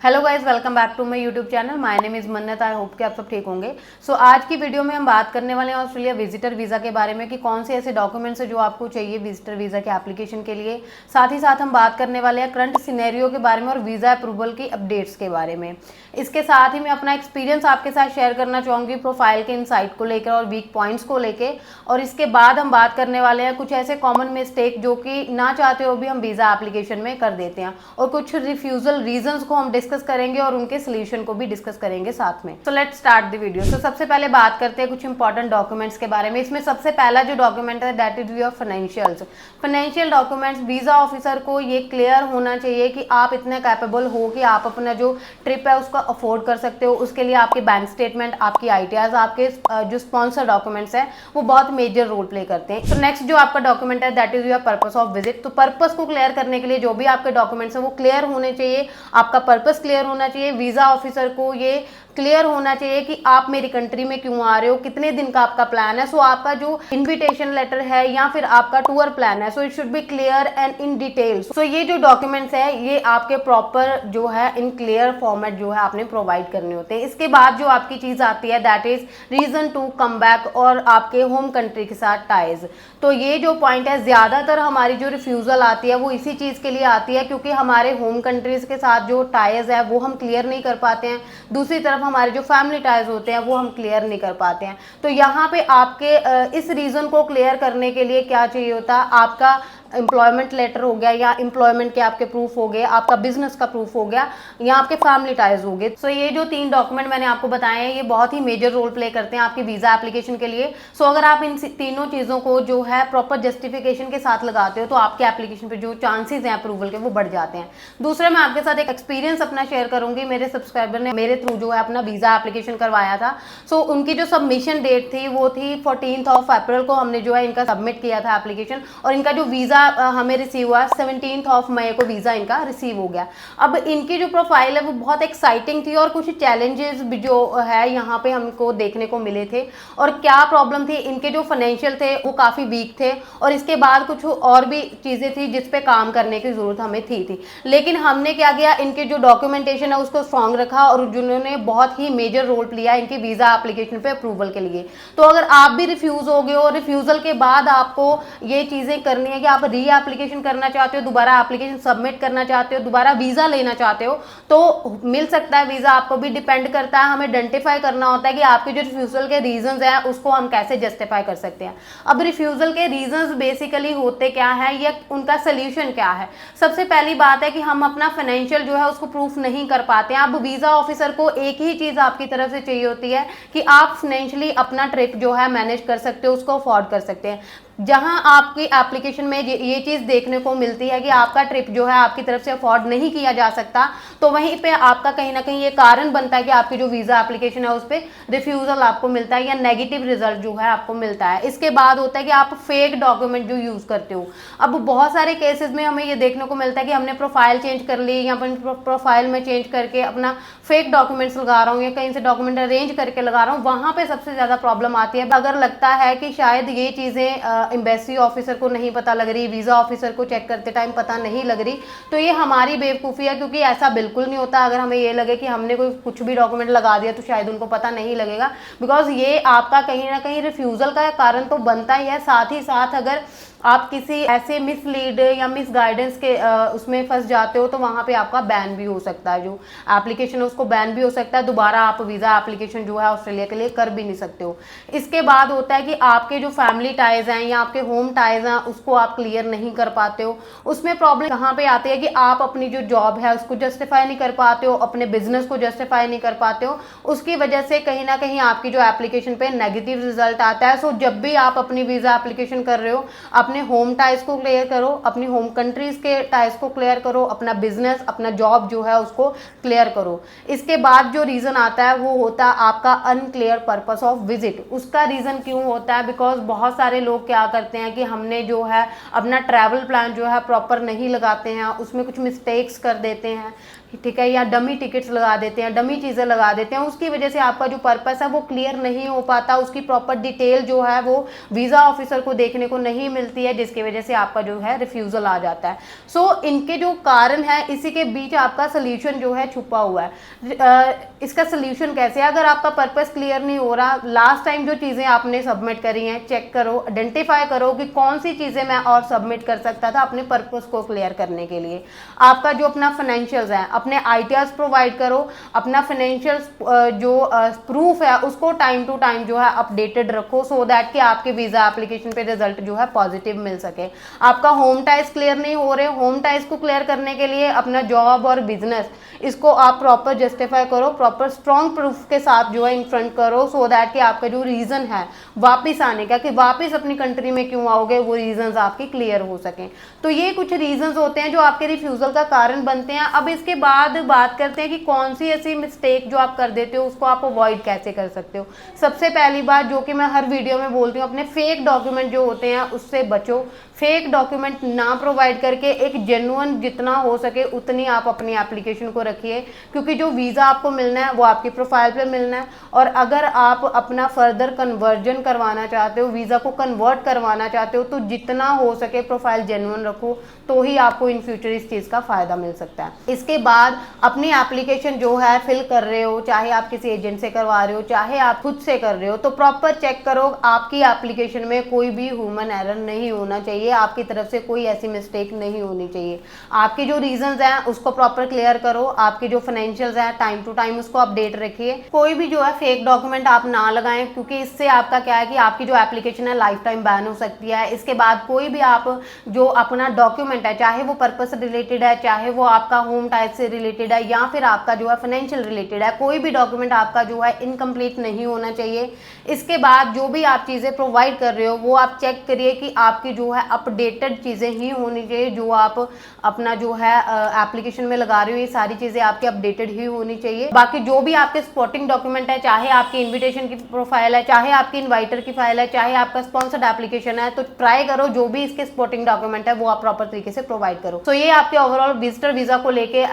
Hello guys, welcome back to my YouTube channel. My name is Mannat. I hope कि आप सब ठीक होंगे। आज की वीडियो में हम बात करने वाले हैं ऑस्ट्रेलिया विजिटर वीज़ा के बारे में कि कौन से ऐसे डॉक्यूमेंट्स हैं जो आपको चाहिए विजिटर वीज़ा के एप्लीकेशन के लिए। साथ ही साथ हम बात करने वाले हैं करंट सिनेरियो के बारे में और वीज़ा अप्रूवल की अपडेट्स के बारे में। इसके साथ ही मैं अपना एक्सपीरियंस आपके साथ शेयर करना चाहूँगी प्रोफाइल के इनसाइट को लेकर और वीक पॉइंट्स को लेकर। और इसके बाद हम बात करने वाले हैं कुछ ऐसे कॉमन मिस्टेक जो कि ना चाहते हो भी हम वीज़ा एप्लीकेशन में कर देते हैं, और कुछ रिफ्यूज़ल रीजंस को हम डिस्कस करेंगे और उनके सोल्यूशन को भी डिस्कस करेंगे साथ में। तो लेट्स स्टार्ट द वीडियो। तो सबसे पहले बात करते हैं कुछ इंपॉर्टेंट डॉक्यूमेंट्स के बारे में। इसमें सबसे पहला जो डॉक्यूमेंट है that is your financials. Financial documents visa officer को ये क्लियर होना चाहिए कि आप इतने कैपेबल हो कि आप अपना जो ट्रिप है उसको अफोर्ड कर सकते हो। उसके लिए आपके बैंक स्टेटमेंट, आपकी आईटीआर, आपके जो स्पॉन्सर डॉक्यूमेंट्स हैं वो बहुत मेजर रोल प्ले करते हैं। तो नेक्स्ट जो आपका डॉक्यूमेंट है that is your purpose of visit. तो पर्पस को क्लियर करने के लिए जो भी आपके डॉक्यूमेंट्स हैं वो क्लियर होने चाहिए। आपका पर्पस क्लियर होना चाहिए। वीज़ा ऑफिसर को ये क्लियर होना चाहिए कि आप मेरी कंट्री में क्यों आ रहे हो, कितने दिन का आपका प्लान है। आपका जो इनविटेशन लेटर है या फिर आपका टूर प्लान है, it should be clear and in details. ये जो डॉक्यूमेंट्स है ये आपके प्रॉपर जो है इन क्लियर फॉर्मेट जो है आपने प्रोवाइड करने होते हैं। इसके बाद जो आपकी चीज आती है that is reason to come back और आपके होम कंट्री के साथ टाइज। तो ये जो पॉइंट है, ज्यादातर हमारी जो रिफ्यूजल आती है वो इसी चीज के लिए आती है क्योंकि हमारे होम कंट्रीज के साथ जो टाइज है वो हम क्लियर नहीं कर पाते हैं। दूसरी तरफ हमारे जो फैमिली टाइज होते हैं वो हम क्लियर नहीं कर पाते हैं। तो यहाँ पे आपके इस रीजन को क्लियर करने के लिए क्या चाहिए होता है, आपका एम्प्लॉयमेंट लेटर हो गया या एम्प्लॉयमेंट के आपके प्रूफ हो गए, आपका बिजनेस का प्रूफ हो गया या आपके फैमिली टाइज हो गए। ये जो 3 डॉक्यूमेंट मैंने आपको बताए हैं ये बहुत ही मेजर रोल प्ले करते हैं आपकी वीजा एप्लीकेशन के लिए। अगर आप इन तीनों चीजों को जो है प्रॉपर जस्टिफिकेशन के साथ लगाते हो तो आपके एप्लीकेशन पे जो चांसेस हैं अप्रूवल के वो बढ़ जाते हैं। दूसरा, मैं आपके साथ एक एक्सपीरियंस अपना शेयर करूंगी। मेरे सब्सक्राइबर ने मेरे थ्रू जो है अपना वीजा एप्लीकेशन करवाया था। उनकी जो सबमिशन डेट थी वो थी 14 अप्रैल को हमने जो है इनका सबमिट किया था एप्लीकेशन, और इनका जो वीजा हमें रिसीव हुआ 17 मई को वीजा इनका रिसीव हो गया। अब इनकी जो प्रोफाइल है वो बहुत एक्साइटिंग थी और कुछ चैलेंजेस भी जो है यहाँ पे हमको देखने को मिले थे। और क्या प्रॉब्लम थी, इनके जो फाइनेंशियल थे वो काफी वीक थे और इसके बाद कुछ और भी चीजें थी जिसपे काम करने की जरूरत हमें थी। लेकिन हमने क्या किया, इनके जो डॉक्यूमेंटेशन है उसको स्ट्रॉन्ग रखा और जिन्होंने बहुत ही मेजर रोल लिया इनकी वीजा एप्लीकेशन पे अप्रूवल के लिए। तो अगर आप भी रिफ्यूज हो गए हो, रिफ्यूजल के बाद आपको ये चीजें करनी है कि आप री एप्लीकेशन करना चाहते हो, दोबारा एप्लीकेशन सबमिट करना चाहते हो, दोबारा वीजा लेना चाहते हो तो मिल सकता है वीजा। आपको भी डिपेंड करता है, हमें आइडेंटिफाई करना होता है कि आपके जो रिफ्यूजल के रीजंस हैं उसको हम कैसे जस्टिफाई कर सकते हैं। अब रिफ्यूजल के रीजंस बेसिकली होते क्या है या उनका सोल्यूशन क्या है। सबसे पहली बात है कि हम अपना फाइनेंशियल जो है उसको प्रूफ नहीं कर पाते हैं। अब वीजा ऑफिसर को एक ही चीज आपकी तरफ से चाहिए होती है कि आप फाइनेंशियली अपना ट्रिप जो है मैनेज कर सकते हो, उसको अफोर्ड कर सकते हैं। जहां आपकी एप्लीकेशन में ये चीज देखने को मिलती है कि आपका ट्रिप जो है आपकी तरफ से अफोर्ड नहीं किया जा सकता, तो वहीं पे आपका कहीं ना कहीं ये कारण बनता है कि आपकी जो वीजा एप्लीकेशन है उस पर रिफ्यूजल आपको मिलता है या नेगेटिव रिजल्ट जो है आपको मिलता है। इसके बाद होता है कि आप फेक डॉक्यूमेंट जो यूज करते हो। अब बहुत सारे केसेस में हमें ये देखने को मिलता है कि हमने प्रोफाइल चेंज कर ली या अपनी प्रोफाइल में चेंज करके अपना फेक डॉक्यूमेंट्स लगा रहा हूँ या कहीं से डॉक्यूमेंट अरेंज करके लगा रहा हूँ, वहां पे सबसे ज्यादा प्रॉब्लम आती है। अगर लगता है कि शायद ये चीजें एम्बेसी ऑफिसर को नहीं पता लग रही, वीजा ऑफिसर को चेक करते टाइम पता नहीं लग रही, तो ये हमारी बेवकूफ़ी है क्योंकि ऐसा बिल्कुल नहीं होता। अगर हमें ये लगे कि हमने कोई कुछ भी डॉक्यूमेंट लगा दिया तो शायद उनको पता नहीं लगेगा, बिकॉज ये आपका कहीं ना कहीं रिफ्यूजल का कारण तो बनता ही है। साथ ही साथ अगर आप किसी ऐसे मिसलीड या मिस गाइडेंस के उसमें फंस जाते हो तो वहां पे आपका बैन भी हो सकता है, जो एप्लीकेशन है उसको बैन भी हो सकता है। दोबारा आप वीजा एप्लीकेशन जो है ऑस्ट्रेलिया के लिए कर भी नहीं सकते हो। इसके बाद होता है कि आपके जो फैमिली टाइज हैं या आपके होम टाइज हैं उसको आप क्लियर नहीं कर पाते हो। उसमें प्रॉब्लम कहाँ पे आती है कि आप अपनी जो जॉब है उसको जस्टिफाई नहीं कर पाते हो, अपने बिजनेस को जस्टिफाई नहीं कर पाते हो। उसकी वजह से कहीं ना कहीं आपकी जो एप्लीकेशन पे नेगेटिव रिजल्ट आता है। जब भी आप अपनी वीजा एप्लीकेशन कर रहे हो, अपने होम टाइज को क्लियर करो, अपनी होम कंट्रीज के टाइज को क्लियर करो, अपना बिजनेस, अपना जॉब जो है उसको क्लियर करो। इसके बाद जो रीजन आता है वो होता है आपका अनक्लियर पर्पस ऑफ विजिट। उसका रीजन क्यों होता है, बिकॉज बहुत सारे लोग क्या करते हैं कि हमने जो है अपना ट्रैवल प्लान जो है प्रॉपर नहीं लगाते हैं, उसमें कुछ मिस्टेक्स कर देते हैं। ठीक है, या डमी टिकट्स लगा देते हैं, डमी चीज़ें लगा देते हैं, उसकी वजह से आपका जो पर्पस है वो क्लियर नहीं हो पाता, उसकी प्रॉपर डिटेल जो है वो वीज़ा ऑफिसर को देखने को नहीं मिलती है, जिसकी वजह से आपका जो है रिफ्यूज़ल आ जाता है। सो इनके जो कारण है, इसी के बीच आपका सोल्यूशन जो है छुपा हुआ है। इसका सोल्यूशन कैसे है? अगर आपका पर्पस क्लियर नहीं हो रहा, लास्ट टाइम जो चीज़ें आपने सबमिट करी हैं चेक करो, आइडेंटिफाई करो कि कौन सी चीज़ें मैं और सबमिट कर सकता था अपने पर्पस को क्लियर करने के लिए। आपका जो अपना फाइनेंशियल्स है, अपने आइडियाज़ प्रोवाइड करो, अपना फाइनेंशियल्स जो प्रूफ है उसको टाइम टू टाइम जो है अपडेटेड रखो, सो दैट कि आपके वीज़ा एप्लीकेशन पे रिजल्ट जो है पॉजिटिव मिल सके। आपका होम टाइज क्लियर नहीं हो रहे, होम टाइज को क्लियर करने के लिए अपना जॉब और बिजनेस इसको आप प्रॉपर जस्टिफाई करो, प्रॉपर स्ट्रॉन्ग प्रूफ के साथ जो है इन फ्रंट करो, सो दैट कि आपका जो रीज़न है वापस आने का, कि वापस अपनी कंट्री में क्यों आओगे, वो रीजंस आपके क्लियर हो सकें। तो ये कुछ रीजंस होते हैं जो आपके रिफ्यूज़ल का कारण बनते हैं। अब इसके बाद बात करते हैं कि कौन सी ऐसी मिस्टेक जो आप कर देते हो उसको आप अवॉइड कैसे कर सकते हो। सबसे पहली बात जो कि मैं हर वीडियो में बोलती हूँ, अपने फेक डॉक्यूमेंट जो होते हैं उससे बचो। फेक डॉक्यूमेंट ना प्रोवाइड करके एक जेन्युइन जितना हो सके उतनी आप अपनी एप्लीकेशन को रखिए, क्योंकि जो वीज़ा आपको मिलना है वो आपकी प्रोफाइल पे मिलना है। और अगर आप अपना फर्दर कन्वर्जन करवाना चाहते हो, वीज़ा को कन्वर्ट करवाना चाहते हो, तो जितना हो सके प्रोफाइल जेन्युइन रखो, तो ही आपको इन फ्यूचर इस चीज़ का फ़ायदा मिल सकता है। इसके बाद अपनी एप्लीकेशन जो है फिल कर रहे हो, चाहे आप किसी एजेंट से करवा रहे हो, चाहे आप खुद से कर रहे हो, तो प्रॉपर चेक करो आपकी एप्लीकेशन में कोई भी ह्यूमन एरर नहीं होना चाहिए, आपकी तरफ से कोई ऐसी मिस्टेक नहीं होनी चाहिए। आपके जो रीजंस हैं उसको प्रॉपर क्लियर करो, आपके जो फाइनेंशियल्स हैं टाइम टू टाइम उसको अपडेट रखिए। कोई भी जो है फेक डॉक्यूमेंट आप ना लगाएं, क्योंकि इससे आपका क्या है कि आपकी जो एप्लीकेशन है लाइफ टाइम बैन हो सकती है। इसके बाद कोई भी आप जो अपना डॉक्यूमेंट है, चाहे वो पर्पस से रिलेटेड है, चाहे वो आपका होम टाइप से रिलेटेड है, या फिर आपका जो है फाइनेंशियल रिलेटेड है, कोई भी डॉक्यूमेंट आपका जो है इनकम्प्लीट नहीं होना चाहिए। इसके बाद जो भी आप चीज़ें प्रोवाइड कर रहे हो वो आप चेक करिए कि आपकी जो है अपडेटेड चीज़ें ही होनी चाहिए। जो आप अपना जो है एप्लीकेशन में लगा रहे हो ये सारी चीज़ें आपकी अपडेटेड ही होनी चाहिए। बाकी जो भी आपके सपोर्टिंग डॉक्यूमेंट है, चाहे आपकी इन्विटेशन की प्रोफाइल है, चाहे आपकी इन्वाइटर की फाइल है, चाहे आपका स्पॉन्सर्ड एप्लीकेशन है, तो ट्राई करो जो भी इसके सपोर्टिंग डॉक्यूमेंट है वो आप प्रॉपर तरीके से प्रोवाइड करो। तो ये आपके ओवरऑल विजिटर वीज़ा को लेके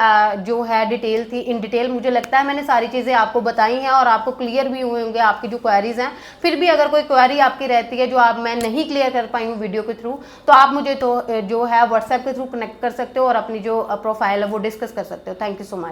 जो है डिटेल थी। इन डिटेल मुझे लगता है मैंने सारी चीज़ें आपको बताई हैं और आपको क्लियर भी हुए होंगे आपकी जो क्वेरीज हैं। फिर भी अगर कोई क्वेरी आपकी रहती है जो आप मैं नहीं क्लियर कर पाई हूँ वीडियो के थ्रू, तो आप मुझे तो जो है व्हाट्सएप के थ्रू कनेक्ट कर सकते हो और अपनी जो प्रोफाइल है वो डिस्कस कर सकते हो। Thank you so much.